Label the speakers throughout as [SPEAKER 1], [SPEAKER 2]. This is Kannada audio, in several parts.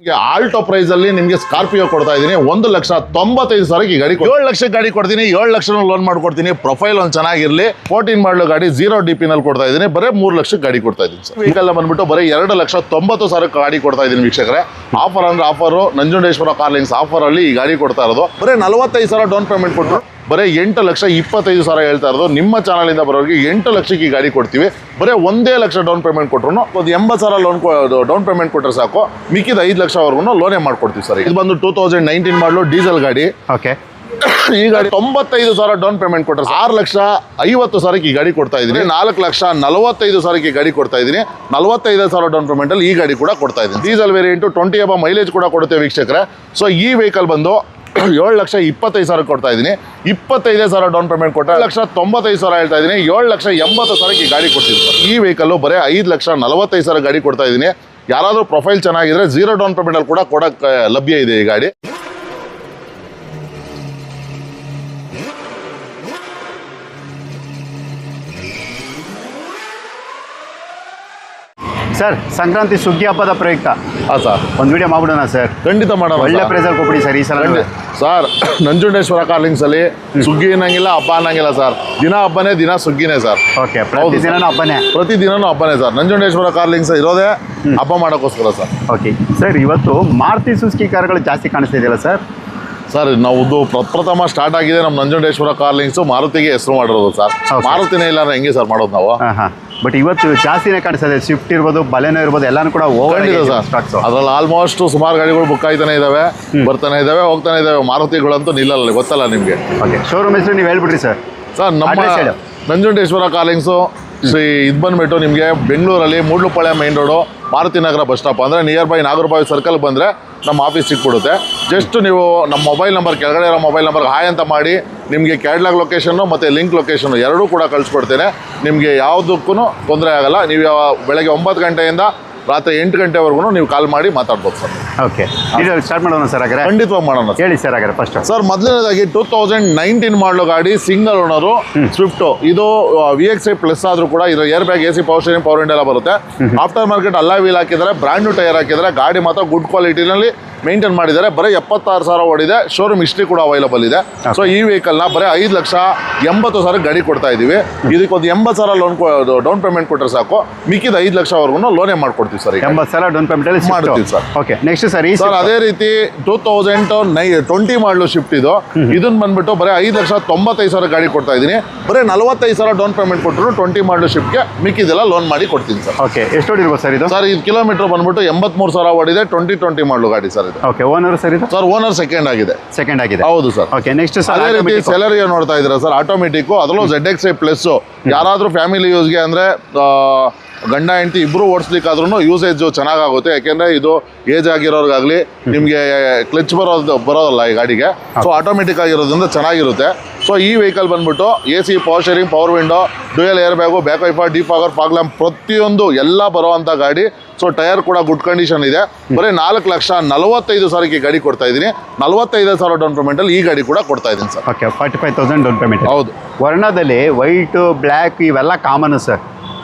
[SPEAKER 1] ಆಲ್ಟೋ ಪ್ರೈಸ್ ಅಲ್ಲಿ ನಿಮಗೆ ಸ್ಕಾರ್ಪಿಯೋ ಕೊಡ್ತಾ ಇದೀನಿ 1,95,000 ಈ ಗಾಡಿ 7 ಲಕ್ಷ ಗಾಡಿ ಕೊಡ್ತೀನಿ 7 ಲಕ್ಷ ಲೋನ್ ಮಾಡ್ಕೊಡ್ತೀನಿ ಪ್ರೊಫೈಲ್ ಒಂದು ಚೆನ್ನಾಗಿರ್ಲಿ 14 ಮಾಡಲು ಗಾಡಿ 0 DP ನಲ್ಲಿ ಕೊಡ್ತಾ ಇದೀನಿ ಬರೀ 3 ಲಕ್ಷ ಗಾಡಿ ಕೊಡ್ತಾ ಇದೀನಿ ಸರ್ ವೆಹಿಕಲ್ ಬಂದ್ಬಿಟ್ಟು ಬರೀ 2,90,000 ಗಾಡಿ ಕೊಡ್ತಾ ಇದೀನಿ ವೀಕ್ಷಕರೇ ಆಫರ್ ಅಂದ್ರೆ offer Nanjundeshwara car links offer ಅಲ್ಲಿ ಈ ಗಾಡಿ ಕೊಡ್ತಾ ಇರೋದು ಬರೀ 45,000 ಡೌನ್ ಪೇಮೆಂಟ್ ಕೊಟ್ಟರು ಬರೀ 8,25,000 ಹೇಳ್ತಾ ಇರೋದು ನಿಮ್ಮ ಚಾನಲ್ ಇಂದ ಬರೋರಿಗೆ 8 ಲಕ್ಷಕ್ಕೆ ಈ ಗಾಡಿ ಕೊಡ್ತೀವಿ ಬರೀ 1 ಲಕ್ಷ ಡೌನ್ ಪೇಮೆಂಟ್ ಕೊಟ್ಟರು ಒಂದು 80,000 ಲೋನ್ ಡೌನ್ ಪೇಮೆಂಟ್ ಕೊಟ್ಟರೆ ಸಾಕು ಮಿಕ್ಕಿದ 5 ಲಕ್ಷವರೆಗೂ ಲೋನೇ ಮಾಡ್ಕೊಡ್ತೀವಿ ಸರ್ ಇದು ಬಂದು 2019 ಮಾಡಲು ಡೀಸೆಲ್ ಗಾಡಿ
[SPEAKER 2] ಓಕೆ
[SPEAKER 1] ಈ ಗಾಡಿ 95,000 ಡೌನ್ ಪೇಮೆಂಟ್ ಕೊಟ್ಟರೆ 6,50,000 ಈ ಗಾಡಿ ಕೊಡ್ತಾ ಇದೀನಿ 4,45,000 ಈ ಗಾಡಿ ಕೊಡ್ತಾ ಇದೀನಿ 45,000 ಡೌನ್ ಪೇಮೆಂಟ್ ಅಲ್ಲಿ ಈ ಗಾಡಿ ಕೂಡ ಕೊಡ್ತಾ ಇದೀನಿ ಡೀಸೆಲ್ ವೇರಿಯಂಟ್ 20 ಅಬ ಮೈಲೇಜ್ ಕೂಡ ಕೊಡುತ್ತೆ ವೀಕ್ಷಕರೇ ಸೊ ಈ ವೆಹಿಕಲ್ ಬಂದು 7,25,000 ಕೊಡ್ತಾ ಇದೀನಿ 25,000 ಡೌನ್ ಪೇಮೆಂಟ್ ಕೊಟ್ಟರೆ 1,95,000 ಹೇಳ್ತಾ ಇದೀನಿ 7,80,000 ಈ ಗಾಡಿ ಕೊಡ್ತೀನಿ ಈ ವೆಹಿಕಲ್ ಬರೀ 5,45,000 ಗಾಡಿ ಕೊಡ್ತಾ ಇದೀನಿ ಯಾರಾದ್ರೂ ಪ್ರೊಫೈಲ್ ಚೆನ್ನಾಗಿದ್ರೆ 0 ಡೌನ್ ಪೇಮೆಂಟ್ ಅಲ್ಲಿ ಕೂಡ ಕೊಡಕ್ಕೆ ಲಭ್ಯ ಇದೆ ಈ ಗಾಡಿ
[SPEAKER 2] ಸರ್ ಸಂಕ್ರಾಂತಿ ಸುಗ್ಗಿ ಹಬ್ಬದ ಪ್ರಯುಕ್ತ
[SPEAKER 1] ಹಾಂ ಸರ್
[SPEAKER 2] ಒಂದು ವಿಡಿಯೋ ಮಾಡ್ಬಿಡೋಣ ಸರ್
[SPEAKER 1] ಖಂಡಿತ ಮಾಡೋಣ
[SPEAKER 2] ಒಳ್ಳೆ ಪ್ರೈಸಲ್ಲಿ ಕೊಟ್ಬಿಡಿ ಸರ್ ಈ ಸಲ
[SPEAKER 1] ಸರ್ ನಂಜುಂಡೇಶ್ವರ ಕಾರ್ ಲಿಂಕ್ಸ್ ಅಲ್ಲಿ ಸುಗ್ಗಿ ಅನ್ನಂಗಿಲ್ಲ ಹಬ್ಬ ಅನ್ನಂಗಿಲ್ಲ ಸರ್ ದಿನ ಹಬ್ಬನೇ ದಿನ ಸುಗ್ಗಿನೇ ಸರ್
[SPEAKER 2] ಓಕೆ ಪ್ರತಿದಿನ ಹಬ್ಬನೇ
[SPEAKER 1] ಪ್ರತಿದಿನನೂ ಹಬ್ಬನೇ ಸರ್ ನಂಜುಂಡೇಶ್ವರ ಕಾರ್ ಲಿಂಕ್ಸ್ ಇರೋದೇ ಹಬ್ಬ ಮಾಡೋಕ್ಕೋಸ್ಕರ ಸರ್
[SPEAKER 2] ಓಕೆ ಸರ್ ಇವತ್ತು ಮಾರುತಿ ಸುಜುಕಿ ಕಾರ್ಗಳು ಜಾಸ್ತಿ ಕಾಣಿಸ್ತಿದೆಯಲ್ಲ ಸರ್
[SPEAKER 1] ಸರ್ ನಾವು ಪ್ರಪ್ರಥಮ ಸ್ಟಾರ್ಟ್ ಆಗಿದೆ ನಮ್ಮ ನಂಜುಂಡೇಶ್ವರ ಕಾರ್ ಲಿಂಕ್ಸ್ ಮಾರುತಿಗೆ ಹೆಸರು ಮಾಡಿರೋದು ಸರ್ ಮಾರುತಿನೇ ಇಲ್ಲ ಅಂದ್ರೆ ಹೆಂಗೆ ಸರ್ ಮಾಡೋದು ನಾವು
[SPEAKER 2] ಬಟ್ ಇವತ್ತು ಜಾಸ್ತಿನೇ ಕಾಣಿಸ್ತದೆ ಸ್ವಿಫ್ಟ್ ಇರ್ಬೋದು ಬಲೆನೋ ಇರ್ಬೋದು ಎಲ್ಲಾನು ಕೂಡ
[SPEAKER 1] ಅದ್ರಲ್ಲಿ ಆಲ್ಮೋಸ್ಟ್ ಸುಮಾರು ಗಾಡಿಗಳು ಬುಕ್ ಆಯ್ತಾನೆ ಇದಾವೆ ಬರ್ತಾನೆ ಇದಾವೆ ಹೋಗ್ತಾನೆ ಇದಾವೆ ಮಾರುತಿಗಳಂತೂ ನಿಲ್ಲಲ್ಲ ಗೊತ್ತಲ್ಲ ನಿಮ್ಗೆ
[SPEAKER 2] ಓಕೆ ಶೋರೂಮ್ ಹೆಸರು ನೀವು ಹೇಳ್ಬಿಡ್ರಿ ಸರ್
[SPEAKER 1] ಸರ್ ನಮ್ಮ ನಂಜುಂಡೇಶ್ವರ ಕಾರ್ ಲಿಂಕ್ಸು ಇದು ಬಂದ್ಬಿಟ್ಟು ನಿಮಗೆ ಬೆಂಗಳೂರಲ್ಲಿ ಮೂಡ್ಲುಪಾಳ್ಯ ಮೈನ್ ರೋಡು ಮಾರುತಿ ನಗರ ಬಸ್ ಸ್ಟಾಪ್ ಅಂದರೆ ನಿಯರ್ ಬೈ ನಾಗರಬಾವಿ ಸರ್ಕಲ್ ಬಂದರೆ ನಮ್ಮ ಆಫೀಸ್ ಸಿಕ್ಬಿಡುತ್ತೆ ಜಸ್ಟ್ ನೀವು ನಮ್ಮ ಮೊಬೈಲ್ ನಂಬರ್ ಕೆಳಗಡೆ ಇರೋ ಮೊಬೈಲ್ ನಂಬರ್ಗೆ ಹಾಯ್ ಅಂತ ಮಾಡಿ ನಿಮಗೆ ಕ್ಯಾಟ್ಲಾಗ್ ಲೊಕೇಶನ್ನು ಮತ್ತು ಲಿಂಕ್ ಲೊಕೇಶನ್ನು ಎರಡೂ ಕೂಡ ಕಳಿಸ್ಕೊಡ್ತೇನೆ ನಿಮಗೆ ಯಾವುದಕ್ಕೂ ತೊಂದರೆ ಆಗಲ್ಲ ನೀವು ಬೆಳಗ್ಗೆ 9 ಗಂಟೆಯಿಂದ ರಾತ್ರಿ 8 ಗಂಟೆವರೆಗೂ ನೀವು ಕಾಲ್ ಮಾಡಿ ಮಾತಾಡ್ಬೋದು ಸರ್
[SPEAKER 2] ಓಕೆ ಸ್ಟಾರ್ಟ್ ಮಾಡೋಣ ಸರ್ ಹಾಗಾದ್ರೆ
[SPEAKER 1] ಖಂಡಿತವಾಗಿ ಮಾಡೋಣ
[SPEAKER 2] ಹೇಳಿ ಸರ್ ಹಾಗಾದ್ರೆ ಫಸ್ಟ್
[SPEAKER 1] ಸರ್ ಮೊದಲನೇದಾಗಿ 2019 ಮಾಡಲು ಗಾಡಿ ಸಿಂಗಲ್ ಓನರು ಸ್ವಿಫ್ಟು ಇದು VXI ಪ್ಲಸ್ ಆದರೂ ಕೂಡ ಇದು air bag AC power steering power window ಎಲ್ಲ ಬರುತ್ತೆ ಆಫ್ಟರ್ ಮಾರ್ಕೆಟ್ ಅಲ್ಲ ವೀಲ್ ಹಾಕಿದ್ದಾರೆ ಬ್ರ್ಯಾಂಡ್ ನ್ಯೂ ಟೈರ್ ಹಾಕಿದ್ದಾರೆ ಗಾಡಿ ಮಾತ್ರ ಗುಡ್ ಕ್ವಾಲಿಟಿನಲ್ಲಿ ಮೇಂಟೈನ್ ಮಾಡಿದ್ದಾರೆ ಬರೀ 76,000 ಓಡಿದೆ ಶೋರೂಮ್ ಹಿಸ್ಟ್ರಿ ಕೂಡ ಅವೈಲಬಲ್ ಇದೆ ಸೊ ಈ ವೆಹಿಕಲ್ನ ಬರೀ 5,80,000 ಗಾಡಿ ಕೊಡ್ತಾ ಇದೀವಿ ಇದಕ್ಕೊಂದು 80,000 ಲೋನ್ ಡೌನ್ ಪೇಮೆಂಟ್ ಕೊಟ್ಟರೆ ಸಾಕು ಮಿಕ್ಕಿದ 5 ಲಕ್ಷವರೆಗೂ ಲೋನೇ ಮಾಡ್ಕೊಡ್ತೀವಿ ಸರ್
[SPEAKER 2] 80,000 ಡೌನ್ ಪೇಮೆಂಟ್
[SPEAKER 1] ಮಾಡ್ತೀವಿ ಸರ್
[SPEAKER 2] ಓಕೆ ನೆಕ್ಸ್ಟ್ ಸರ್
[SPEAKER 1] ಅದೇ ರೀತಿ 2020 ಮಾಡಲು ಶಿಫ್ಟ್ ಇದು ಇದನ್ನ ಬಂದ್ಬಿಟ್ಟು ಬರೀ 5,95,000 ಗಾಡಿ ಕೊಡ್ತಾ ಇದೀನಿ ಬರೀ 45,000 ಡೌನ್ ಪೇಮೆಂಟ್ ಕೊಟ್ಟರು 20 ಮಾಡಲು ಶಿಫ್ಟ್ಗೆ ಮಿಕ್ಕಿದೆಲ್ಲ ಲೋನ್ ಮಾಡಿ ಕೊಡ್ತೀನಿ ಸರ್
[SPEAKER 2] ಓಕೆ ಎಷ್ಟು ಓಡಿರ್ಬೋದು ಸರ್ ಇದು
[SPEAKER 1] ಸರ್ ಇದು ಕಿಲೋಮೀಟರ್ ಬಂದ್ಬಿಟ್ಟು 83,000 ಓಡಿದೆ 2020 ಮಾಡಲು ಗಾಡಿ ಸರ್
[SPEAKER 2] ಓಕೆ ಓನರ್ ಸರ್ ಇದು
[SPEAKER 1] ಸರ್ ಓನರ್ ಸೆಕೆಂಡ್ ಆಗಿದೆ
[SPEAKER 2] ಹೌದು ಸರ್ ಓಕೆ ನೆಕ್ಸ್ಟ್
[SPEAKER 1] ಅದೇ ರೀತಿ ಸೆಲೆರಿಯೋ ನೋಡ್ತಾ ಇದ್ದೀರಾ ಸರ್ ಆಟೋಮೆಟಿಕ್ ಅದರಲ್ಲೂ ZXi ಪ್ಲಸ್ ಯಾರಾದ್ರೂ ಫ್ಯಾಮಿಲಿ ಯೂಸ್ಗೆ ಅಂದ್ರೆ ಗಂಡ ಹೆಂಡತಿ ಇಬ್ರು ಓಡಿಸ್ಲಿಕ್ಕಾದ್ರೂ ಯೂಸೇಜ್ ಚೆನ್ನಾಗುತ್ತೆ ಯಾಕೆಂದ್ರೆ ಇದು ಏಜ್ ಆಗಿರೋರ್ಗಾಗ್ಲಿ ನಿಮಗೆ ಕ್ಲಚ್ ಬರೋದಲ್ಲ ಈ ಗಾಡಿಗೆ ಸೊ ಆಟೋಮೆಟಿಕ್ ಆಗಿರೋದ್ರಿಂದ ಚೆನ್ನಾಗಿರುತ್ತೆ ಸೊ ಈ ವೆಹಿಕಲ್ ಬಂದ್ಬಿಟ್ಟು AC power steering power window dual air bag back wiper defogger fog lamp ಪ್ರತಿಯೊಂದು ಎಲ್ಲ ಬರುವಂಥ ಗಾಡಿ ಸೊ ಟೈರ್ ಕೂಡ ಗುಡ್ ಕಂಡೀಷನ್ ಇದೆ ಬರೀ 4,45,000 ಈ ಗಾಡಿ ಕೊಡ್ತಾ ಇದ್ದೀನಿ 45,000 ಡೌನ್ ಪೇಮೆಂಟ್ ಅಲ್ಲಿ ಈ ಗಾಡಿ ಕೂಡ ಕೊಡ್ತಾ ಇದ್ದೀನಿ ಸರ್
[SPEAKER 2] ಓಕೆ 45,000 ಡೌನ್ ಪೇಮೆಂಟ್
[SPEAKER 1] ಹೌದು
[SPEAKER 2] ವರ್ಣದಲ್ಲಿ ವೈಟ್ ಬ್ಲ್ಯಾಕ್ ಇವೆಲ್ಲ ಕಾಮನ್ ಸರ್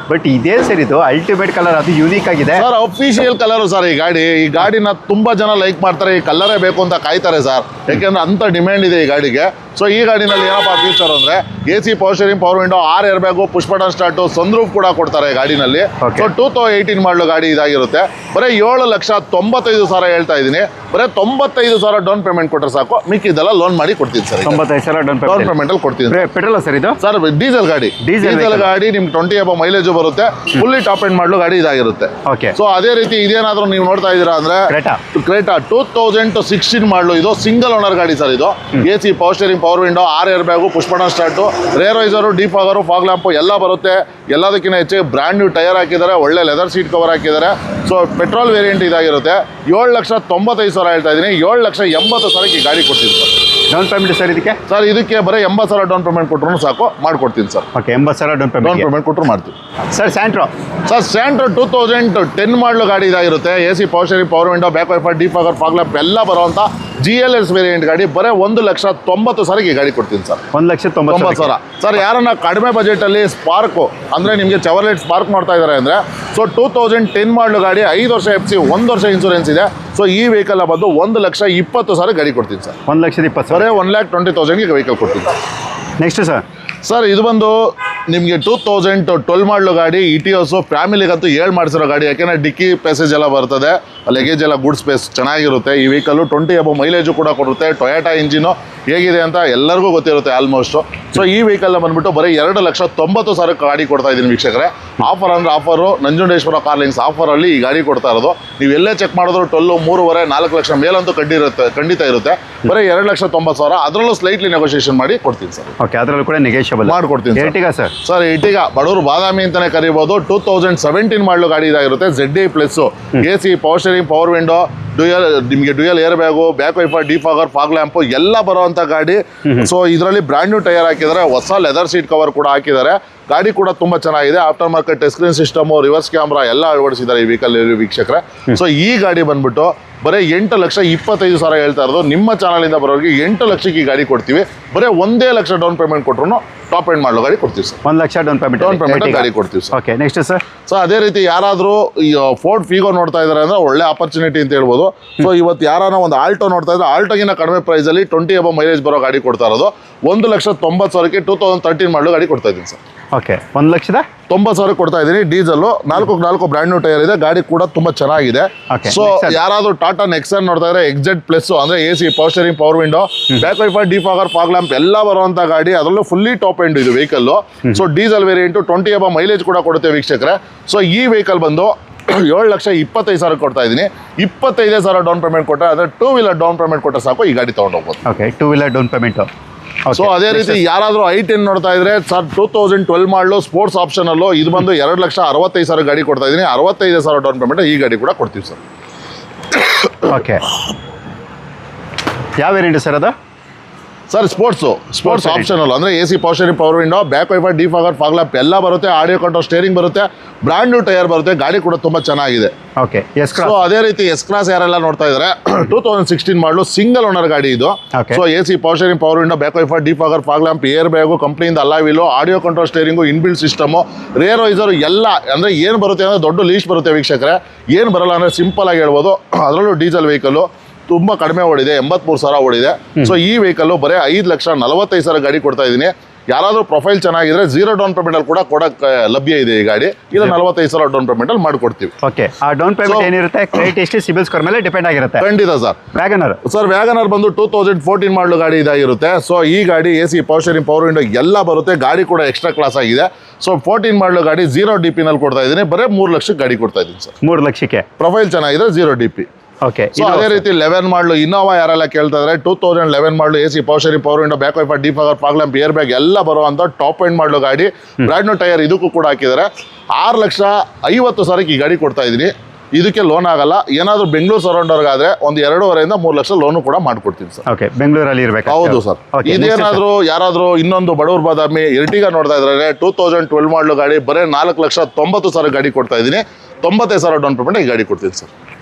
[SPEAKER 2] ಬಟ್ ಇದೇ ಸರ್ ಇದು ಅಲ್ಟಿಮೇಟ್ ಕಲರ್ ಅದು ಯೂನಿಕ್ ಆಗಿದೆ
[SPEAKER 1] ಸರ್ ಅಫಿಷಿಯಲ್ ಕಲರ್ ಸರ್ ಈ ಗಾಡಿನ ತುಂಬಾ ಜನ ಲೈಕ್ ಮಾಡ್ತಾರೆ ಈ ಕಲರೇ ಬೇಕು ಅಂತ ಕಾಯ್ತಾರೆ ಸರ್ ಯಾಕೆಂದ್ರೆ ಅಂತ ಡಿಮ್ಯಾಂಡ್ ಇದೆ ಈ ಗಾಡಿಗೆ ಸೊ ಈ ಗಾಡಿನಲ್ಲಿ ಏನಪ್ಪ ಫ್ಯೂಚರ್ ಅಂದ್ರೆ AC power steering power window 6 air bag push button start sunroof ಕೂಡ ಕೊಡ್ತಾರೆ ಈ ಗಾಡಿನಲ್ಲಿ ಸೊ 2018 ಮಾಡಲು ಗಾಡಿ ಇದಾಗಿರುತ್ತೆ ಬರೀ 7,95,000 ಹೇಳ್ತಾ ಇದ್ದೀನಿ ಬರೀ 95,000 ಡೌನ್ ಪೇಮೆಂಟ್ ಕೊಟ್ಟರೆ ಸಾಕು ಮಿಕ್ಕಿದೆಲ್ಲ ಲೋನ್ ಮಾಡಿ ಕೊಡ್ತೀನಿ ಸರ್
[SPEAKER 2] 95,000 ಡೌನ್
[SPEAKER 1] ಪೇಮೆಂಟ್ ಅಲ್ಲಿ ಕೊಡ್ತೀನಿ
[SPEAKER 2] ಪೆಟ್ರೋಲ್ ಸರ್ ಇದು
[SPEAKER 1] ಸರ್ ಡೀಸೆಲ್ ಗಾಡಿ ನಿಮ್ಗೆ 20 ಅಬ ಮೈಲೇಜ್ ಬರುತ್ತೆ ಫುಲ್ಲಿ ಟಾಪ್ ಎಂಡ್ ಮಾಡಲು ಗಾಡಿ ಇದಾಗಿರುತ್ತೆ
[SPEAKER 2] ಓಕೆ
[SPEAKER 1] ಸೊ ಅದೇ ರೀತಿ ಇದೇನಾದ್ರೂ ನೀವು ನೋಡ್ತಾ ಇದ್ದೀರಾ ಅಂದ್ರೆ ಕ್ರೇಟಾ 2016 ಮಾಡಲು ಇದು ಸಿಂಗಲ್ ಓನರ್ ಗಾಡಿ ಸರ್ ಇದು AC power steering power window 6 air bag push button start rear wiper defogger fog lamp ಎಲ್ಲ ಬರುತ್ತೆ ಎಲ್ಲದಕ್ಕಿಂತ ಹೆಚ್ಚಿಗೆ ಬ್ರ್ಯಾಂಡ್ ನ್ಯೂ ಟೈರ್ ಹಾಕಿದ್ದಾರೆ ಒಳ್ಳೆ ಲೆದರ್ ಸೀಟ್ ಕವರ್ ಹಾಕಿದ್ದಾರೆ ಸೊ ಪೆಟ್ರೋಲ್ ವೇರಿಯಂಟ್ ಇದಾಗಿರುತ್ತೆ 7,95,000 ಹೇಳ್ತಾ ಇದ್ದೀನಿ 7,80,000 ಈ ಗಾಡಿ ಕೊಡ್ತೀನಿ ಸರ್
[SPEAKER 2] ಡೌನ್ ಪೇಮೆಂಟ್ ಸರ್
[SPEAKER 1] ಇದಕ್ಕೆ ಬರೀ 80,000 ಡೌನ್ ಪೇಮೆಂಟ್ ಕೊಟ್ಟರು ಸಾಕು ಮಾಡ್ಕೊಡ್ತೀನಿ ಸರ್
[SPEAKER 2] ಓಕೆ 80,000 ಡೌನ್ ಪೇಮೆಂಟ್
[SPEAKER 1] ಕೊಟ್ಟರು ಮಾಡ್ತೀವಿ
[SPEAKER 2] ಸರ್ ಸ್ಯಾಂಟ್ರೋ
[SPEAKER 1] 2010 ಮಾಡಲು ಗಾಡಿ ಇದಾಗಿರುತ್ತೆ AC power steering power window back wiper defogger fog lamp ಎಲ್ಲ ಬರುವಂಥ GLS ವೇರಿಯಂಟ್ ಗಾಡಿ ಬರೀ 1,90,000 ಈ ಗಾಡಿ ಕೊಡ್ತೀನಿ ಸರ್
[SPEAKER 2] 1,90,000
[SPEAKER 1] ಸರ್ ಯಾರನ್ನ ಕಡಿಮೆ ಬಜೆಟ್ ಅಲ್ಲಿ ಸ್ಪಾರ್ಕ್ ಅಂದ್ರೆ ನಿಮಗೆ ಚೆವರ್ಲೆಟ್ ಸ್ಪಾರ್ಕ್ ಮಾಡ್ತಾ ಇದ್ದಾರೆ ಅಂದ್ರೆ ಸೊ 2010 ಮಾಡಲು ಗಾಡಿ 5 ವರ್ಷ FC 1 ವರ್ಷ ಇನ್ಸೂರೆನ್ಸ್ ಇದೆ. ಸೊ ಈ ವೆಹಿಕಲ್ ಬಂದು 1,20,000 ಗಾಡಿ ಕೊಡ್ತೀನಿ ಸರ್.
[SPEAKER 2] 1,20,000
[SPEAKER 1] ಬರೀ 1,20,000ಗೆ ವೆಹಿಕಲ್ ಕೊಡ್ತೀನಿ ಸರ್.
[SPEAKER 2] ನೆಕ್ಸ್ಟ್
[SPEAKER 1] ಸರ್ ಇದು ಬಂದು ನಿಮಗೆ 2012 ಮಾಡಲು ಗಾಡಿ ಇಟಿಯೋಸು ಫ್ಯಾಮಿಲಿಗಂತೂ ಮಾಡಿಸಿರೋ ಗಾಡಿ. ಯಾಕೆಂದರೆ ಡಿಕ್ಕಿ ಪ್ಯಾಸೇಜ್ ಎಲ್ಲ ಬರ್ತದೆ, ಲಗೇಜ್ ಎಲ್ಲ ಗುಡ್ ಸ್ಪೇಸ್ ಚೆನ್ನಾಗಿರುತ್ತೆ. ಈ ವೆಹಿಕಲ್ಲು 20 ಅಬೋ ಮೈಲೇಜು ಕೂಡ ಕೊಡುತ್ತೆ. ಟೊಯೋಟಾ ಇಂಜಿನು ಹೇಗಿದೆ ಅಂತ ಎಲ್ಲರಿಗೂ ಗೊತ್ತಿರುತ್ತೆ ಆಲ್ಮೋಸ್ಟು. ಸೊ ಈ ವೆಹಿಕಲ್ನ ಬಂದುಬಿಟ್ಟು ಬರೀ 2,90,000 ಗಾಡಿ ಕೊಡ್ತಾ ಇದ್ದೀನಿ ವೀಕ್ಷಕರೇ. ಆಫರ್ ಅಂದರೆ ಆಫರು ನಂಜುಂಡೇಶ್ವರ ಕಾರ್ಲಿಂಗ್ಸ್ ಆಫರಲ್ಲಿ ಈ ಗಾಡಿ ಕೊಡ್ತಾ ಇರೋದು. ನೀವು ಎಲ್ಲೇ ಚೆಕ್ ಮಾಡಿದ್ರು 12, 3.5, 4 ಲಕ್ಷ ಮೇಲಂತೂ ಖಂಡಿತ ಇರುತ್ತೆ. ಬರೀ 2,90,000 ಅದರಲ್ಲೂ ಸ್ಲೈಟ್ಲಿ ನೆಗೋಷಿಯೇಷನ್ ಮಾಡಿ ಕೊಡ್ತೀನಿ ಸರ್.
[SPEAKER 2] ಓಕೆ, ಅದರಲ್ಲೂ ಕೂಡ ನೆಗೋಷಿಯಬಲ್
[SPEAKER 1] ಮಾಡ್ಕೊಡ್ತೀನಿ.
[SPEAKER 2] ಎರ್ಟಿಗಾ ಸರ್
[SPEAKER 1] ಎರ್ಟಿಗಾ ಬಡವರು ಬಾದಾಮಿ ಅಂತಾನೆ ಕರಿಬಹುದು. 2017 ಮಾಡಲು ಗಾಡಿ ಇದಾಗಿರುತ್ತೆ. ZD plus AC, power steering, power window, dual air bag, back wiper, defogger, fog lamp ಎಲ್ಲ ಬರುವಂತ ಗಾಡಿ. ಸೊ ಇದರಲ್ಲಿ ಬ್ರ್ಯಾಂಡ್ ನ್ಯೂ ಟೈರ್ ಹಾಕಿದ್ದಾರೆ, ಹೊಸ ಲೆದರ್ ಸೀಟ್ ಕವರ್ ಕೂಡ ಹಾಕಿದ್ದಾರೆ. ಗಾಡಿ ಕೂಡ ತುಂಬಾ ಚೆನ್ನಾಗಿದೆ. After market touch screen system, reverse camera ಎಲ್ಲ ಅಳವಡಿಸಿದ್ದಾರೆ ಈ ವೆಹಿಕಲ್ ವೀಕ್ಷಕರೇ. ಸೊ ಈ ಗಾಡಿ ಬಂದ್ಬಿಟ್ಟು ಬರೀ 8,25,000 ಹೇಳ್ತಾ ಇರೋದು. ನಿಮ್ಮ ಚಾನಲಿಂದ ಬರೋರಿಗೆ 8 ಲಕ್ಷಕ್ಕೆ ಈ ಗಾಡಿ ಕೊಡ್ತೀವಿ. ಬರೀ 1 ಲಕ್ಷ ಡೌನ್ ಪೇಮೆಂಟ್ ಕೊಟ್ಟರು ಟಾಪ್ ಎಂಡ್ ಮಾಡಲು ಗಾಡಿ ಕೊಡ್ತೀವಿ ಸರ್.
[SPEAKER 2] 1 ಲಕ್ಷ ಡೌನ್ ಪೇಮೆಂಟ್
[SPEAKER 1] ಗಾಡಿ ಕೊಡ್ತೀವಿ sir.
[SPEAKER 2] Okay, next sir.
[SPEAKER 1] So ಅದೇ ರೀತಿ ಯಾರಾದರೂ ಈ ಫೋರ್ಡ್ ಫೀಗೋ ನೋಡ್ತಾ ಇದ್ದಾರೆ ಅಂದ್ರೆ ಒಳ್ಳೆ ಆಪರ್ಚುನಿಟಿ ಅಂತ ಹೇಳ್ಬೋದು. ಸೊ ಇವತ್ತು ಯಾರಾನ ಒಂದು ಆಲ್ಟೋ ನೋಡ್ತಾ ಇದ್ರೆ ಆಲ್ಟೋಗಿನ ಕಡಿಮೆ ಪ್ರೈಸಲ್ಲಿ 20 ಅಬೋ ಮೈಲೇಜ್ ಬರೋ ಗಾಡಿ ಕೊಡ್ತಾ ಇರೋದು. 1,90,000ಕ್ಕೆ 2013 ಮಾಡಲು ಗಾಡಿ ಕೊಡ್ತಾ ಇದ್ದೀನಿ ಸರ್.
[SPEAKER 2] ಓಕೆ, 1,90,000
[SPEAKER 1] ಕೊಡ್ತಾ ಇದ್ದೀನಿ. ಡೀಸೆಲ್ 4 ಬ್ರ್ಯಾಂಡ್ ನ್ಯೂ ಟೈರ್ ಇದೆ. ಗಾಡಿ ಕೂಡ ತುಂಬಾ ಚೆನ್ನಾಗಿದೆ. ಸೊ ಯಾರಾದ್ರೂ ಟಾಟಾ ನೆಕ್ಸನ್ ನೋಡ್ತಾ ಇದ್ರೆ XZ ಪ್ಲಸ್ ಅಂದ್ರೆ AC, power steering, power window, back wiper, defogger, fog lamp ಎಲ್ಲ ಬರುವಂತ ಗಾಡಿ. ಅದರಲ್ಲೂ ಫುಲ್ಲಿ ಟಾಪ್ ಎಂಡ್ ಇದು ವೆಹಿಕಲ್. ಸೊ ಡೀಸೆಲ್ ವೇರಿಯಂಟ್ 20 ಅಬೋ ಮೈಲೇಜ್ ಕೂಡ ಕೊಡುತ್ತೆ ವೀಕ್ಷಕರೇ. ಸೊ ಈ ವೆಹಿಕಲ್ ಬಂದು 7,25,000 ಕೊಡ್ತಾ ಇದ್ದೀನಿ. 25,000 ಡೌನ್ ಪೇಮೆಂಟ್ ಕೊಟ್ಟರೆ ಅಂದ್ರೆ 2 ವೀಲರ್ ಡೌನ್ ಪೇಮೆಂಟ್ ಕೊಟ್ಟರೆ ಸಾಕು, ಈ ಗಾಡಿ ತಗೊಂಡು ಹೋಗ್ಬೋದು.
[SPEAKER 2] Okay, 2 wheeler down payment.
[SPEAKER 1] So ಅದೇ ರೀತಿ ಯಾರಾದರೂ i10 ನೋಡ್ತಾ ಇದ್ರೆ ಸರ್ 2012 ಮಾಡಲು ಸ್ಪೋರ್ಟ್ಸ್ ಆಪ್ಷನ್ ಅಲ್ಲೂ ಇದು ಬಂದು 2,65,000 ಗಾಡಿ ಕೊಡ್ತಾ ಇದ್ದೀನಿ. 65,000 ಡೌನ್ ಪೇಮೆಂಟ್ ಈ ಗಾಡಿ ಕೂಡ ಕೊಡ್ತೀವಿ ಸರ್.
[SPEAKER 2] ಓಕೆ, ಯಾವ ವೇರಿಯಂಟ್ ಸರ್ ಅದು?
[SPEAKER 1] ಸರ್ ಸ್ಪೋರ್ಟ್ಸ್ ಆಪ್ಷನಲ್ ಅಂದರೆ AC, power steering, power window, back wiper, defogger, fog lamp ಎಲ್ಲ ಬರುತ್ತೆ. ಆಡಿಯೋ ಕಂಟ್ರೋಲ್, ಸ್ಟೇರಿಂಗ್ ಬರುತ್ತೆ. ಬ್ರ್ಯಾಂಡ್ ನ್ಯೂ ಟೈರ್ ಬರುತ್ತೆ. ಗಾಡಿ ಕೂಡ ತುಂಬ ಚೆನ್ನಾಗಿದೆ.
[SPEAKER 2] ಓಕೆ,
[SPEAKER 1] ಸೊ ಅದೇ ರೀತಿ ಎಸ್ ಕ್ಲಾಸ್ ಯಾರೆಲ್ಲ ನೋಡ್ತಾ ಇದ್ದಾರೆ 2016 ಮಾಡಲು ಸಿಂಗಲ್ ಓನರ್ ಗಾಡಿ ಇದು. So AC, power steering, power window, back wiper, defogger, fog lamp, air bag, ಕಂಪ್ನಿಯಿಂದ alloy wheel, audio control, steering, inbuilt system, rear visor ಎಲ್ಲ ಅಂದರೆ ಏನು ಬರುತ್ತೆ ಅಂದರೆ ದೊಡ್ಡ ಲೀಸ್ಟ್ ಬರುತ್ತೆ ವೀಕ್ಷಕರೇ. ಏನು ಬರಲ್ಲ ಅಂದರೆ ಸಿಂಪಲ್ ಆಗಿ ಹೇಳ್ಬೋದು. ಅದರಲ್ಲೂ ಡೀಸೆಲ್ ವೆಹಿಕಲ್ಲು ತುಂಬ ಕಡಿಮೆ ಓಡಿದೆ, 83,000 ಓಡಿದೆ. ಸೊ ಈ ವೆಹಿಕಲ್ಲು ಬರೀ 5,45,000 ಗಾಡಿ ಕೊಡ್ತಾ ಇದ್ದೀನಿ. ಯಾರಾದರೂ ಪ್ರೊಫೈಲ್ ಚೆನ್ನಾಗಿದ್ರೆ 0 ಡೌನ್ ಪೇಮೆಂಟಲ್ಲಿ ಕೂಡ ಕೊಡೋಕ್ಕೆ ಲಭ್ಯ ಇದೆ ಈ ಗಾಡಿ. ಇಲ್ಲ 45,000 ಡೌನ್ ಪೇಮೆಂಟಲ್ಲಿ ಮಾಡಿಕೊಡ್ತೀವಿ.
[SPEAKER 2] ಓಕೆ, ಆ ಡೌನ್ ಪೇಮೆಂಟ್ ಏನಿರುತ್ತೆ ಕ್ರೆಡಿಟ್ ಎಷ್ಟು ಸಿಬಿಲ್ ಸ್ಕೋರ್ ಮೇಲೆ ಡಿಪೆಂಡ್ ಆಗಿರುತ್ತೆ.
[SPEAKER 1] ಖಂಡಿತ ಸರ್. ವ್ಯಾಗನರ್ ಬಂದು 2014 ಮಾಡಲು ಗಾಡಿ ಇದಾಗಿರುತ್ತೆ. ಸೊ ಈ ಗಾಡಿ AC, power steering, power window ಎಲ್ಲ ಬರುತ್ತೆ. ಗಾಡಿ ಕೂಡ ಎಕ್ಸ್ಟ್ರಾ ಕ್ಲಾಸ್ ಆಗಿದೆ. ಸೊ 14 ಮಾಡಲು ಗಾಡಿ 0 DP ಕೊಡ್ತಾ ಇದ್ದೀನಿ. ಬರೀ 3 ಲಕ್ಷಕ್ಕೆ ಗಾಡಿ ಕೊಡ್ತಾ ಇದ್ದೀನಿ ಸರ್.
[SPEAKER 2] 3 ಲಕ್ಷಕ್ಕೆ
[SPEAKER 1] ಪ್ರೊಫೈಲ್ ಚೆನ್ನಾಗಿದೆ, 0 DP.
[SPEAKER 2] ಓಕೆ,
[SPEAKER 1] ಸೊ ಅದೇ ರೀತಿ 11 ಮಾಡಲು ಇನ್ನೋವಾ ಯಾರೆಲ್ಲ ಕೇಳ್ತಾ ಇದ್ದಾರೆ 2011 ಮಾಡಲು AC, power steering, power window, back wiper, defogger, fog lamp, air bag ಎಲ್ಲ ಬರುವಂತ ಟಾಪ್ ಎಂಡ್ ಮಾಡಲು ಗಾಡಿ. ಬ್ರ್ಯಾಂಡ್ ನ್ಯೂ ಟೈರ್ ಇದಕ್ಕೂ ಕೂಡ ಹಾಕಿದ್ದಾರೆ. 6,50,000 ಈ ಗಾಡಿ ಕೊಡ್ತಾ ಇದ್ದೀನಿ. ಇದಕ್ಕೆ ಲೋನ್ ಆಗಲ್ಲ. ಏನಾದರೂ ಬೆಂಗಳೂರು ಸರೌಂಡರ್ಗಾದ್ರೆ ಒಂದು 2.5 3 ಲಕ್ಷ ಲೋನು ಕೂಡ ಮಾಡ್ಕೊಡ್ತೀನಿ ಸರ್.
[SPEAKER 2] ಓಕೆ, ಬೆಂಗಳೂರಲ್ಲಿ ಇರಬೇಕು.
[SPEAKER 1] ಹೌದು ಸರ್. ಇದೇನಾದರೂ ಯಾರಾದರೂ ಇನ್ನೊಂದು ಬಡವ್ರ ಬಾದಾಮಿ ಎರ್ಟಿಗಾ ನೋಡ್ತಾ ಇದ್ರೆ 2012 ಮಾಡಲು ಗಾಡಿ ಬರೀ 4,90,000 ಗಾಡಿ ಕೊಡ್ತಾ ಇದ್ದೀನಿ. 95,000 ಡೌನ್ ಪೇಮೆಂಟ್ ಈ ಗಾಡಿ ಕೊಡ್ತೀನಿ ಸರ್.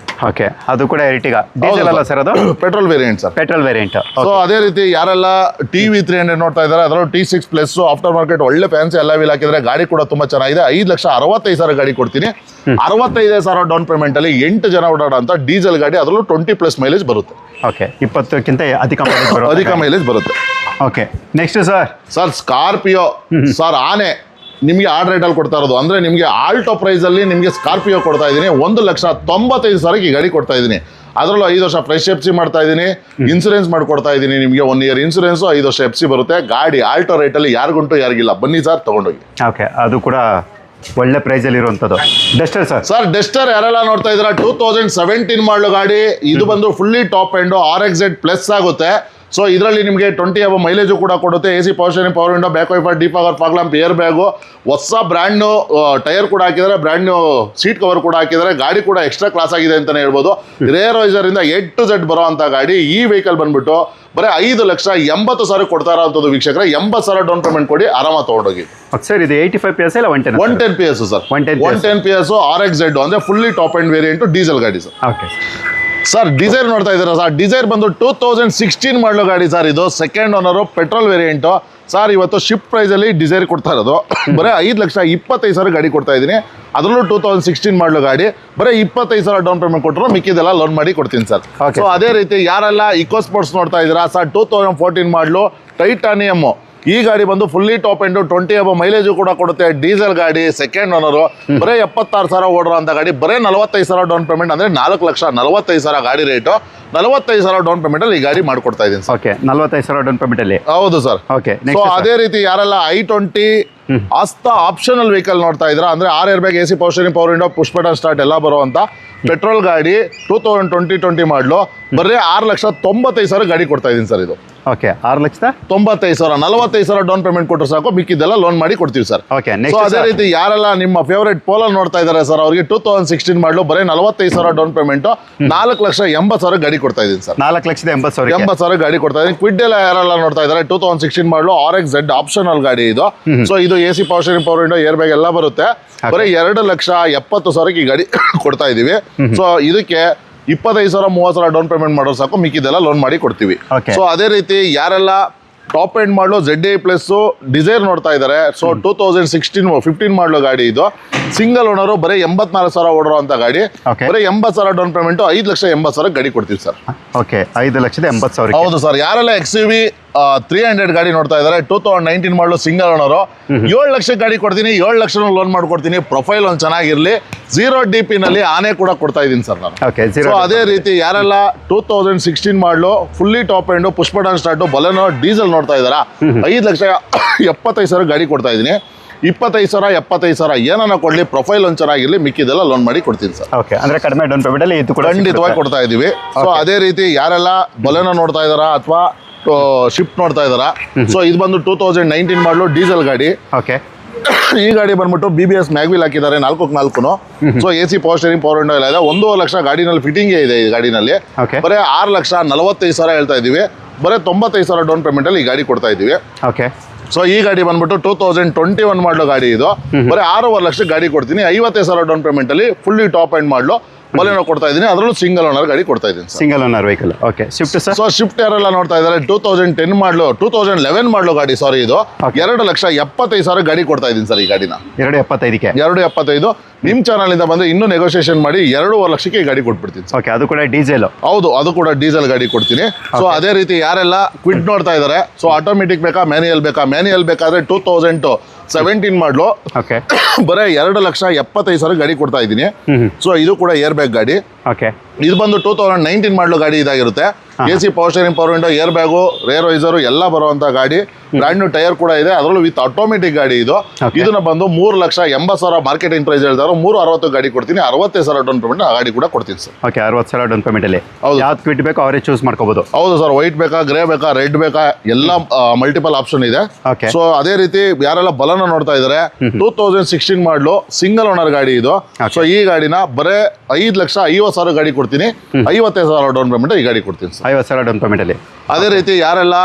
[SPEAKER 2] ಓಕೆ, ಅದು ಕೂಡ ಎರ್ಟಿಗಾ ಡೀಸೆಲ್ ಅಲ್ಲ ಸರ್? ಅದು
[SPEAKER 1] petrol variant sir.
[SPEAKER 2] Petrol variant.
[SPEAKER 1] So ಅದೇ ರೀತಿ ಯಾರೆಲ್ಲ TV300 ನೋಡ್ತಾ ಇದ್ದಾರೆ ಅದರಲ್ಲೂ T6 ಪ್ಲಸ್ ಆಫ್ಟರ್ ಮಾರ್ಕೆಟ್ ಒಳ್ಳೆ ಫ್ಯಾನ್ಸಿ ಎಲ್ಲ ವೀಲ್ ಹಾಕಿದ್ರೆ ಗಾಡಿ ಕೂಡ ತುಂಬಾ ಚೆನ್ನಾಗಿದೆ. 5,65,000 ಗಾಡಿ ಕೊಡ್ತೀನಿ. 65,000 ಡೌನ್ ಪೇಮೆಂಟ್ ಅಲ್ಲಿ 8 ಜನ ಓಡಾಡೋ ಅಂತ ಡೀಸೆಲ್ ಗಾಡಿ. ಅದರಲ್ಲೂ 20+ ಮೈಲೇಜ್ ಬರುತ್ತೆ.
[SPEAKER 2] ಓಕೆ, 20ಕ್ಕಿಂತ ಅಧಿಕ
[SPEAKER 1] ಮೈಲೇಜ್ ಬರುತ್ತೆ.
[SPEAKER 2] Okay, next sir
[SPEAKER 1] Scorpio sir ಆನೆ ನಿಮಗೆ ಆ ರೇಟಲ್ಲಿ ಕೊಡ್ತಾ ಇರೋದು. ಅಂದರೆ ನಿಮಗೆ ಆಲ್ಟೋ ಪ್ರೈಸಲ್ಲಿ ನಿಮಗೆ ಸ್ಕಾರ್ಪಿಯೋ ಕೊಡ್ತಾ ಇದ್ದೀನಿ. 1,95,000 ಈ ಗಾಡಿ ಕೊಡ್ತಾ ಇದ್ದೀನಿ. ಅದರಲ್ಲೂ 5 ವರ್ಷ ಫ್ರೆಶ್ FC ಮಾಡ್ತಾ ಇದ್ದೀನಿ. ಇನ್ಸೂರೆನ್ಸ್ ಮಾಡಿಕೊಡ್ತಾ ಇದ್ದೀನಿ ನಿಮಗೆ. 1 ಇಯರ್ ಇನ್ಸೂರೆನ್ಸು, 5 ವರ್ಷ FC ಬರುತ್ತೆ. ಗಾಡಿ ಆಲ್ಟೋ ರೇಟಲ್ಲಿ ಯಾರಿಗುಂಟು ಯಾರಿಗಿಲ್ಲ. ಬನ್ನಿ ಸರ್ ತಗೊಂಡೋಗಿ.
[SPEAKER 2] ಓಕೆ, ಅದು ಕೂಡ ಒಳ್ಳೆ ಪ್ರೈಸಲ್ಲಿ ಇರುವಂಥದ್ದು. ಡಸ್ಟರ್ ಸರ್
[SPEAKER 1] ಡಸ್ಟರ್ ಯಾರೆಲ್ಲ ನೋಡ್ತಾ ಇದ್ದೀರಾ 2017 ಮಾಡಲು ಗಾಡಿ. ಇದು ಬಂದು fully top end RXZ plus ಆಗುತ್ತೆ. ಸೊ ಇದರಲ್ಲಿ ನಿಮಗೆ 20 ಅಬೋ ಮೈಲೇಜು ಕೂಡ ಕೊಡುತ್ತೆ. AC, power steering, power window, back wiper, defogger, fog lamp, air bag, ಹೊಸ ಬ್ರ್ಯಾಂಡ್ ನ್ಯೂ ಟೈರ್ ಕೂಡ ಹಾಕಿದ್ದಾರೆ. ಬ್ರ್ಯಾಂಡ್ ನ್ಯೂ ಸೀಟ್ ಕವರ್ ಕೂಡ ಹಾಕಿದ್ದಾರೆ. ಗಾಡಿ ಕೂಡ ಎಕ್ಸ್ಟ್ರಾ ಕ್ಲಾಸ್ ಆಗಿದೆ ಅಂತಲೇ ಹೇಳ್ಬೋದು. ರೇರ್ ವೈಸರಿಂದ A to Z ಬರೋ ಅಂಥ ಗಾಡಿ. ಈ ವೆಹಿಕಲ್ ಬಂದ್ಬಿಟ್ಟು ಬರೀ 5,80,000 ಕೊಡ್ತಾ ಇರೋಂಥದ್ದು ವೀಕ್ಷಕರೇ. 80,000 ಡೌನ್ ಪೇಮೆಂಟ್ ಕೊಡಿ, ಆರಾಮಾಗಿ ತೊಗೊಂಡೋಗಿ.
[SPEAKER 2] ಸರ್ ಇದು 85 PS ಇಲ್ಲ
[SPEAKER 1] 110 PS ಸರ್. 110 PS RXZ ಅಂದರೆ fully top end variant diesel ಗಾಡಿ ಸರ್.
[SPEAKER 2] ಓಕೆ
[SPEAKER 1] ಸರ್ ಡಿಸೈರ್ ನೋಡ್ತಾ ಇದ್ದೀರಾ ಸರ್? ಡಿಸೈರ್ ಬಂದು 2016 ಮಾಡಲು ಗಾಡಿ ಸರ್. ಇದು second owner, petrol variant. Sir ಇವತ್ತು ಶಿಫ್ಟ್ ಪ್ರೈಸಲ್ಲಿ ಡಿಸೈರ್ ಕೊಡ್ತಾ ಇರೋದು ಬರೀ 5,25,000 ಗಾಡಿ ಕೊಡ್ತಾ ಇದ್ದೀನಿ. ಅದರಲ್ಲೂ 2016 ಮಾಡಲು ಗಾಡಿ ಬರೀ 25,000 ಡೌನ್ ಪೇಮೆಂಟ್ ಕೊಟ್ಟರು ಮಿಕ್ಕಿದೆಲ್ಲ ಲೋನ್ ಮಾಡಿ ಕೊಡ್ತೀನಿ ಸರ್. ಸೊ ಅದೇ ರೀತಿ ಯಾರೆಲ್ಲ ಇಕೋ ಸ್ಪೋರ್ಟ್ಸ್ ನೋಡ್ತಾ ಇದ್ದೀರಾ ಸರ್, 2014 ಮಾಡಲು ಟೈಟಾನಿಯಮ್ ಈ ಗಾಡಿ ಬಂದು ಫುಲ್ಲಿ ಟಾಪ್ ಎಂಡು 20 ಅಬೋ ಮೈಲೇಜು ಕೂಡ ಕೊಡುತ್ತೆ. ಡೀಸೆಲ್ ಗಾಡಿ, ಸೆಕೆಂಡ್ ಓನರು, ಬರೀ 76,000 ಓಡೋ ಅಂತ ಗಾಡಿ, ಬರೀ 45,000 ಡೌನ್ ಪೇಮೆಂಟ್, ಅಂದರೆ 4,45,000 ಗಾಡಿ ರೇಟು. 45,000 ಡೌನ್ ಪೇಮೆಂಟ್ ಅಲ್ಲಿ ಈ ಗಾಡಿ ಮಾಡ್ಕೊಡ್ತಾ ಇದ್ದೀನಿ.
[SPEAKER 2] ಓಕೆ, 45,000 ಡೌನ್ ಪೇಮೆಂಟ್ ಅಲ್ಲಿ.
[SPEAKER 1] ಹೌದು ಸರ್.
[SPEAKER 2] ಓಕೆ,
[SPEAKER 1] ಸೊ ಅದೇ ರೀತಿ ಯಾರೆಲ್ಲ i20 ಆಸ್ತಾ ಆಪ್ಷನಲ್ ವೆಹಿಕಲ್ ನೋಡ್ತಾ ಇದ್ರ, ಅಂದ್ರೆ 6 air bag, AC power steering, power window, push button start ಎಲ್ಲ ಬರುವಂತ ಪೆಟ್ರೋಲ್ ಗಾಡಿ 2020 ಮಾಡಲು ಬರೀ 6,95,000 ಗಾಡಿ ಕೊಡ್ತಾ ಇದ್ದೀನಿ ಸರ್. ಇದು
[SPEAKER 2] ಓಕೆ, 6,95,000.
[SPEAKER 1] 45,000 ಡೌನ್ ಪೇಮೆಂಟ್ ಕೊಟ್ಟರೆ ಸಾಕು, ಮಿಕ್ಕಿದ್ದೆಲ್ಲ ಲೋನ್ ಮಾಡಿ ಕೊಡ್ತೀವಿ ಸರ್.
[SPEAKER 2] ಓಕೆ,
[SPEAKER 1] ಸೊ ಅದೇ ರೀತಿ ಯಾರೆಲ್ಲ ನಿಮ್ಮ ಫೇವರೇಟ್ ಪೋಲೋ ನೋಡ್ತಾ ಇದ್ದಾರೆ ಸರ್, ಅವ್ರಿಗೆ 2016 ಮಾಡಲು ಬರೀ 45,000 ಡೌನ್ ಪೇಮೆಂಟ್, 4,80,000 ಗಾಡಿ ಕೊಡ್ತಾ ಇದ್ದೀನಿ ಸರ್.
[SPEAKER 2] 4,80,000
[SPEAKER 1] ಗಾಡಿ ಕೊಡ್ತಾ ಇದ್ದೀನಿ. ಕ್ವಿಡ್ ಎಲ್ಲ ಯಾರೆಲ್ಲ ನೋಡ್ತಾ ಇದ್ದಾರೆ 2016 ಮಾಡಲು RX-Z ಆಪ್ಷನಲ್ ಗಾಡಿ ಇದು. ಸೊ ಇದು AC power steering, power window, air bag ಎಲ್ಲ ಬರುತ್ತೆ. ಬರೀ 2,70,000 ಈ ಗಾಡಿ ಕೊಡ್ತಾ ಇದೀವಿ. ಸೊ ಇದಕ್ಕೆ 25,000 30,000 ಡೌನ್ ಪೇಮೆಂಟ್ ಮಾಡೋರು ಸಾಕು, ಮಿಕ್ಕಿದೆಲ್ಲ ಲೋನ್ ಮಾಡಿ ಕೊಡ್ತೀವಿ. ಸೊ ಅದೇ ರೀತಿ ಯಾರೆಲ್ಲ ಟಾಪ್ ಎಂಡ್ ಮಾಡಲು ZA ಪ್ಲಸ್ ಡಿಸೈರ್ ನೋಡ್ತಾ ಇದ್ದಾರೆ, ಸೊ 2015 ಮಾಡಲು ಗಾಡಿ ಇದು. ಸಿಂಗಲ್ ಓನರು, ಬರೀ 84,000 ಓಡರೋ ಅಂತ ಗಾಡಿ, ಬರೀ 80,000 ಡೌನ್ ಪೇಮೆಂಟ್, 5,80,000 ಗಾಡಿ ಕೊಡ್ತೀವಿ ಸರ್.
[SPEAKER 2] ಓಕೆ, 5,80,000.
[SPEAKER 1] ಹೌದು ಸರ್. ಯಾರೆಲ್ಲ XUV 300 ಗಾಡಿ ನೋಡ್ತಾ ಇದ್ದಾರೆ, 2019 ಮಾಡಲು ಸಿಂಗಲ್ ಓನರು, 7 ಲಕ್ಷ ಗಾಡಿ ಕೊಡ್ತೀನಿ, 7 ಲಕ್ಷ ಲೋನ್ ಮಾಡ್ಕೊಡ್ತೀನಿ. ಪ್ರೊಫೈಲ್ ಒಂದು ಚೆನ್ನಾಗಿರ್ಲಿ, 0 DP ನಲ್ಲಿ ಆನೆ ಕೂಡ ಕೊಡ್ತಾ ಇದ್ದೀನಿ ಸರ್ ನಾನು.
[SPEAKER 2] ಓಕೆ,
[SPEAKER 1] ಸೊ ಅದೇ ರೀತಿ ಯಾರೆಲ್ಲ 2016 ಮಾಡಲು fully top end, push button start, Baleno, diesel ನೋಡ್ತಾ ಇದ್ದಾರಾ, 5,75,000 ಗಾಡಿ ಕೊಡ್ತಾ ಇದ್ದೀನಿ. 25,000 75,000 ಏನನ್ನ ಕೊಡ್ಲಿ, ಪ್ರೊಫೈಲ್ ಒಂದು ಚೆನ್ನಾಗಿರ್ಲಿ, ಮಿಕ್ಕಿದೆಲ್ಲ ಲೋನ್ ಮಾಡಿ ಕೊಡ್ತೀನಿ ಸರ್.
[SPEAKER 2] ಓಕೆ, ಅಂದ್ರೆ ಕಡಿಮೆ ಡೌನ್ ಪೇಮೆಂಟ್ ಅಲ್ಲಿ ಇದು ಕೂಡ
[SPEAKER 1] ಖಂಡಿತವಾಗಿ ಕೊಡ್ತಾ ಇದೀವಿ. ಸೊ ಅದೇ ರೀತಿ ಯಾರೆಲ್ಲ ಬಲೆನೋ ನೋಡ್ತಾ ಇದ್ದಾರಾ ಅಥವಾ ಶಿಫ್ಟ್ ನೋಡ್ತಾ ಇದ್ದಾರಾ, ಸೊ ಇದು ಬಂದು 2019 ಮಾಡಲು ಡೀಸೆಲ್ ಗಾಡಿ.
[SPEAKER 2] ಓಕೆ,
[SPEAKER 1] ಈ ಗಾಡಿ ಬಂದ್ಬಿಟ್ಟು BBS ಮ್ಯಾಗ್ವಿಲ್ ಹಾಕಿದ್ದಾರೆ 4x4. So AC power steering, power window ಎಲ್ಲ ಇದೆ. 1.5 ಲಕ್ಷ ಗಾಡಿನಲ್ಲಿ ಫಿಟ್ಟಿಂಗ್ ಇದೆ ಈ ಗಾಡಿನಲ್ಲಿ. ಬರೀ 6,45,000 ಹೇಳ್ತಾ ಇದೀವಿ. ಬರೀ 95,000 ಡೌನ್ ಪೇಮೆಂಟ್ ಅಲ್ಲಿ ಈ ಗಾಡಿ ಕೊಡ್ತಾ ಇದೀವಿ.
[SPEAKER 2] ಓಕೆ,
[SPEAKER 1] ಸೊ ಈ ಗಾಡಿ ಬಂದ್ಬಿಟ್ಟು 2021 ಮಾಡಲು ಗಾಡಿ ಇದು. ಬರೀ 6.5 ಲಕ್ಷ ಗಾಡಿ ಕೊಡ್ತೀನಿ, 55,000 ಡೌನ್ ಪೇಮೆಂಟ್ ಅಲ್ಲಿ ಫುಲ್ಲಿ ಟಾಪ್ ಎಂಡ್ ಮಾಡಲು ಬಲೆನೋ ಕೊಡ್ತಾ ಇದ್ದೀನಿ. ಅದರಲ್ಲೂ ಸಿಂಗಲ್ ಓನರ್ ಗಾಡಿ ಕೊಡ್ತಾ ಇದ್ದೀನಿ sir.
[SPEAKER 2] Single owner vehicle. Okay, shift sir.
[SPEAKER 1] So shift ಯಾರೆಲ್ಲ ನೋಡ್ತಾ ಇದ್ದಾರೆ 2010 ಮಾಡಲು 2011 ಮಾಡಲು ಗಾಡಿ, ಸಾರಿ ಇದು 2,75,000 ಗಾಡಿ ಕೊಡ್ತಾ ಇದ್ದೀನಿ ಸರ್ ಈ ಗಾಡಿನ.
[SPEAKER 2] 2.75ಕ್ಕೆ
[SPEAKER 1] 2.75. ನಿಮ್ಮ ಚಾನಲ್ ಇಂದ ಬಂದು ಇನ್ನೂ ನೆಗೋಸಿಯೇಷನ್ ಮಾಡಿ 2.5 ಲಕ್ಷಕ್ಕೆ ಈ ಗಾಡಿ ಕೊಟ್ಬಿಡ್ತೀನಿ.
[SPEAKER 2] ಓಕೆ, ಅದು ಕೂಡ ಡೀಸೆಲ್.
[SPEAKER 1] ಹೌದು, ಅದು ಕೂಡ ಡೀಸೆಲ್ ಗಾಡಿ ಕೊಡ್ತೀನಿ. ಸೊ ಅದೇ ರೀತಿ ಯಾರೆಲ್ಲ ಕ್ವಿಡ್ ನೋಡ್ತಾ ಇದ್ದಾರೆ, ಸೊ ಆಟೋಮೆಟಿಕ್ ಬೇಕಾ ಮ್ಯಾನ್ಯಲ್ ಬೇಕಾ, ಮ್ಯಾನ್ಯಲ್ ಬೇಕಾದ್ರೆ 2017 ಮಾಡಲು
[SPEAKER 2] ಓಕೆ,
[SPEAKER 1] ಬರೀ 2,75,000 ಗಾಡಿ ಕೊಡ್ತಾ ಇದ್ದೀನಿ. ಸೊ ಇದು ಕೂಡ ಏರ್ ಬ್ಯಾಗ್ ಗಾಡಿ.
[SPEAKER 2] ಓಕೆ,
[SPEAKER 1] ಇದು ಬಂದು 2019 ಮಾಡಲು ಗಾಡಿ ಇದಾಗಿರುತ್ತೆ. AC power steering, power window, air bag, rear visor ಎಲ್ಲ ಬರುವಂತ ಗಾಡಿ. ಬ್ರ್ಯಾಂಡ್ ನ್ಯೂ ಟೈರ್ ಕೂಡ ಇದೆ, ಅದರಲ್ಲೂ ವಿತ್ ಆಟೋಮೆಟಿಕ್ ಗಾಡಿ ಇದು. ಇದನ್ನ ಬಂದು 3,80,000 ಮಾರ್ಕೆಟಿಂಗ್ ಪ್ರೈಸ್ ಹೇಳ್ತಾರೆ, 360 ಗಾಡಿ ಕೊಡ್ತೀನಿ, 65,000 ಡೌನ್ ಪೇಮೆಂಟ್ ಆ ಗಾಡಿ ಕೂಡ ಕೊಡ್ತೀನಿ ಸರ್.
[SPEAKER 2] ಓಕೆ, 60,000 ಡೌನ್ ಪೇಮೆಂಟ್ ಅಲ್ಲಿ ಯಾವ್ದು ಕ್ವಿಟ್ ಬೇಕೋ ಅವರೇ ಚೂಸ್ ಮಾಡ್ಕೋಬಹುದು.
[SPEAKER 1] ಹೌದು ಸರ್. ವೈಟ್ ಬೇಕಾ, ಗ್ರೇ ಬೇಕಾ, ರೆಡ್ ಬೇಕಾ, ಎಲ್ಲ ಮಲ್ಟಿಪಲ್ ಆಪ್ಷನ್ ಇದೆ. ಸೊ ಅದೇ ರೀತಿ ಯಾರೆಲ್ಲ ಬಲನ ನೋಡ್ತಾ ಇದ್ದಾರೆ 2016 ಮಾಡಲು ಸಿಂಗಲ್ ಓನರ್ ಗಾಡಿ ಇದು. ಸೊ ಈ ಗಾಡಿನ ಬರೇ 5,50,000 ಗಾಡಿ ಕೊಡ್ತೀನಿ, 55,000 ಡೌನ್ ಪೇಮೆಂಟ್ ಈ ಗಾಡಿ ಕೊಡ್ತೀನಿ ಸರ್.
[SPEAKER 2] 50,000 ಡೌನ್ ಪೇಮೆಂಟ್ ಅಲ್ಲಿ.
[SPEAKER 1] ಅದೇ ರೀತಿ ಯಾರೆಲ್ಲ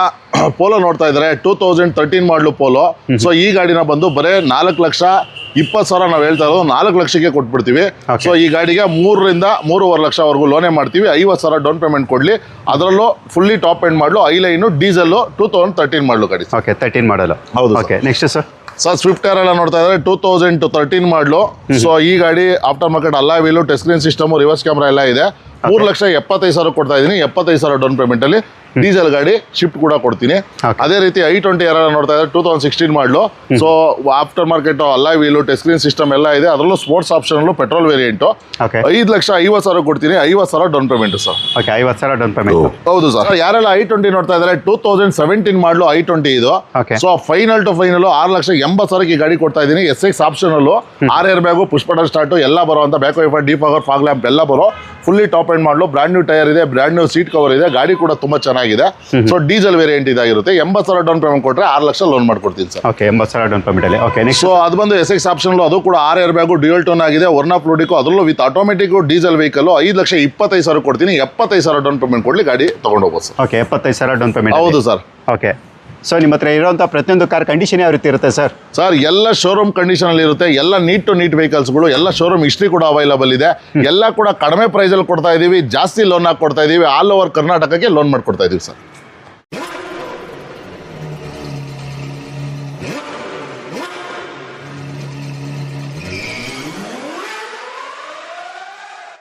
[SPEAKER 1] ಪೋಲೋ ನೋಡ್ತಾ ಇದ್ದಾರೆ 2013 ಮಾಡಲು ಪೋಲೋ, ಸೊ ಈ ಗಾಡಿನ ಬಂದು ಬರೇ 4,20,000 ನಾವು ಹೇಳ್ತಾ ಇರೋದು 4 ಲಕ್ಷಕ್ಕೆ ಕೊಟ್ಬಿಡ್ತೀವಿ. ಸೊ ಈ ಗಾಡಿಗೆ 3ರಿಂದ 3.5 ಲಕ್ಷವರೆಗೂ ಲೋನೇ ಮಾಡ್ತೀವಿ. 50,000 ಡೌನ್ ಪೇಮೆಂಟ್ ಕೊಡ್ಲಿ, ಅದರಲ್ಲೂ ಫುಲ್ಲಿ ಟಾಪ್ ಎಂಡ್ ಮಾಡಲು, ಐಲೈನು, ಡೀಸೆಲ್, 2013 ಮಾಡಲು ಗಾಡಿ.
[SPEAKER 2] ಓಕೆ, 13 ಮಾಡಲು. ಹೌದು. Okay, next sir.
[SPEAKER 1] Sir Swift ಎಲ್ಲ ನೋಡ್ತಾ ಇದ್ದಾರೆ 2013 ಮಾಡಲು. ಸೊ ಈ ಗಾಡಿ after market alloy wheel, touch screen system, reverse camera ಎಲ್ಲ ಇದೆ. 3,75,000 ಕೊಡ್ತಾ ಇದ್ದೀನಿ, 75,000 ಡೌನ್ ಪೇಮೆಂಟ್ ಅಲ್ಲಿ. ಡೀಸೆಲ್ ಗಾಡಿ, ಶಿಫ್ಟ್ ಕೂಡ ಕೊಡ್ತೀನಿ. ಅದೇ ರೀತಿ i20 ಯಾರೆಲ್ಲ ನೋಡ್ತಾ ಇದ್ದಾರೆ 2016 ಮಾಡಲು. So after market alloy wheel, touch screen system ಎಲ್ಲ ಇದೆ, ಅದರಲ್ಲೂ ಸ್ಪೋರ್ಟ್ಸ್ ಆಪ್ಷನ್, ಪೆಟ್ರೋಲ್ ವೇರಿಯಂಟ್. 5,50,000 ಕೊಡ್ತೀನಿ, 50,000 down payment sir.
[SPEAKER 2] Okay, 50,000 down payment.
[SPEAKER 1] ಹೌದು ಸರ್. ಯಾರೆಲ್ಲ i20 ನೋಡ್ತಾ ಇದ್ದಾರೆ 2017 ಮಾಡಲು i20 ಇದು. ಸೊ ಫೈನಲ್ ಟು ಫೈನಲ್ 6,80,000 ಈ ಗಾಡಿ ಕೊಡ್ತಾ ಇದ್ದೀನಿ. SX option 6 air bag, push button start ಎಲ್ಲ ಬರುವಂತ, back wiper, defogger, fog lamp ಎಲ್ಲ ಬರೋ ಫುಲ್ಲಿ ಟಾಪ್ ಎಂಡ್ ಮಾಡಲು. ಬ್ರ್ಯಾಂಡ್ ನ್ಯೂ ಟೈರ್ ಇದೆ, ಬ್ರ್ಯಾಂಡ್ ನ್ಯೂ ಸೀಟ್ ಕವರ್ ಇದೆ, ಗಾಡಿ ಕೂಡ ತುಂಬಾ ಚೆನ್ನಾಗಿದೆ. ಸೊ ಡೀಸೆಲ್ ವೇರಿಯಂಟ್ ಇದಾಗಿರುತ್ತೆ. 80,000 ಡೌನ್ ಪೇಮೆಂಟ್ ಕೊಟ್ಟರೆ 6 ಲಕ್ಷ ಲೋನ್ ಮಾಡ್ಕೊಡ್ತೀನಿ ಸರ್.
[SPEAKER 2] ಓಕೆ, 80,000 ಡೌನ್ ಪೇಮೆಂಟ್ ಅಲ್ಲಿ. Okay, next.
[SPEAKER 1] ಸೊ ಅದು ಬಂದು SX ಆಪ್ಷನ್, ಅದು ಕೂಡ 6 ಏರ್ ಬ್ಯಾಗು, ಡ್ಯೂಯಲ್ ಟೋನ್ ಆಗಿದೆ, ವರ್ನಾ ಫ್ಲೂಡಿಕೋ, ಅದರಲ್ಲೂ ವಿತ್ ಆಟೋಮೆಟಿಕ್ ಡೀಸೆಲ್ ವೆಹಿಕಲ್. 5,25,000 ಕೊಡ್ತೀನಿ, 75,000 ಡೌನ್ ಪೇಮೆಂಟ್ ಕೊಡ್ಲಿ, ಗಾಡಿ ತಗೊಂಡು ಹೋಗ್ಬೋದು ಸರ್.
[SPEAKER 2] Okay, 75,000 down payment.
[SPEAKER 1] ಹೌದು ಸರ್.
[SPEAKER 2] ಓಕೆ, ಸೊ ನಿಮ್ಮ ಹತ್ರ ಇರುವಂಥ ಪ್ರತಿಯೊಂದು ಕಾರ್ ಕಂಡೀಷನ್ ಯಾವ ರೀತಿ ಇರುತ್ತೆ ಸರ್?
[SPEAKER 1] ಸರ್ ಎಲ್ಲ ಶೋರೂಮ್ ಕಂಡೀಷನ್ ಅಲ್ಲಿ ಇರುತ್ತೆ, ಎಲ್ಲ ನೀಟ್ ಟು ನೀಟ್ ವೆಹಿಕಲ್ಸ್ಗಳು, ಎಲ್ಲ ಶೋರೂಮ್ ಹಿಸ್ಟ್ರಿ ಕೂಡ ಅವೈಲಬಲ್ ಇದೆ. ಎಲ್ಲ ಕೂಡ ಕಡಿಮೆ ಪ್ರೈಸಲ್ಲಿ ಕೊಡ್ತಾ ಇದೀವಿ, ಜಾಸ್ತಿ ಲೋನ್ ಹಾಕಿ ಕೊಡ್ತಾ ಇದೀವಿ. ಆಲ್ ಓವರ್ ಕರ್ನಾಟಕಕ್ಕೆ ಲೋನ್ ಮಾಡ್ಕೊಡ್ತಾ ಇದೀವಿ ಸರ್.